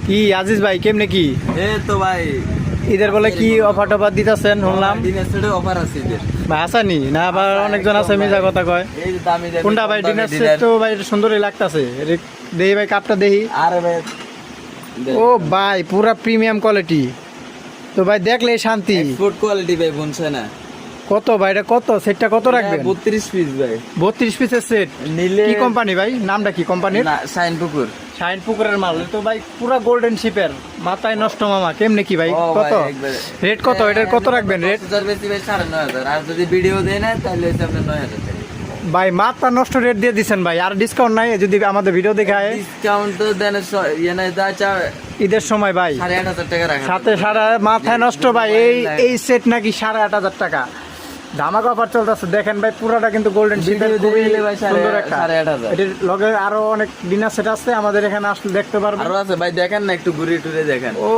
কি আজিজ ভাই কেমনে কি এই তো ভাই ঈদের বলে কি অফার টফার দিতেছেন শুনলাম ডিনার সেটে অফার আছে ঈদের। ভাই আসানি না আবার অনেকজন আছে একদম মিজা ভাই। কথা কয় এই যে দামি দামি কোনটা ভাই কম দামি ডিনার সেট dinner। তো ভাই সুন্দরই লাগতাছে দেহি ভাই কাপটা দেহি আরে ভাই ও ভাই পুরা প্রিমিয়াম কোয়ালিটি তো ভাই দেখলে শান্তি এক্সপোর্ট কোয়ালিটি ভাই বলছে না কত ভাই এটা কত সেটটা কত রাখবেন 32 পিস ভাই 32 পিসের সেট নিলে কি কোম্পানি ভাই নামটা কি কোম্পানির না শাইন পুকুর শাইন পুকুরের মাল তো ভাই পুরা গোল্ডেন শিপের মাথায় নষ্ট মামা কেমনে কি ভাই ও কত ভাই, একবারে। রেট কত এটার কত রাখবেন রেট 10,000 বেশি ভাই 9,500 আর যদি ভিডিও দেয় না তাহলে হচ্ছে আপনার 9,000 টাকা ভাই মাথা নষ্ট রেট দিয়ে দিচ্ছেন ভাই আর ডিসকাউন্ট নাই যদি আমাদের ভিডিও দেখায় ডিসকাউন্ট তো দেন ইয়ে নাই দা চা ঈদের সময় ভাই 8,500 টাকা রাখা সাথে সারা মাথায় নষ্ট ভাই এই সেট নাকি 8,500 টাকা ধামাক অফার চলতেছে দেখেন ভাই পুরাটা কিন্তু গোল্ডেন শিপের Video খুবই দিলে ভাই সুন্দর একটা 8,500 এটির লগে আরো অনেক ডিনার সেট আছে আমাদের এখানে আসলে দেখতে পারবেন আরো আছে ভাই দেখেন না একটু ঘুরে টুরে দেখেন ও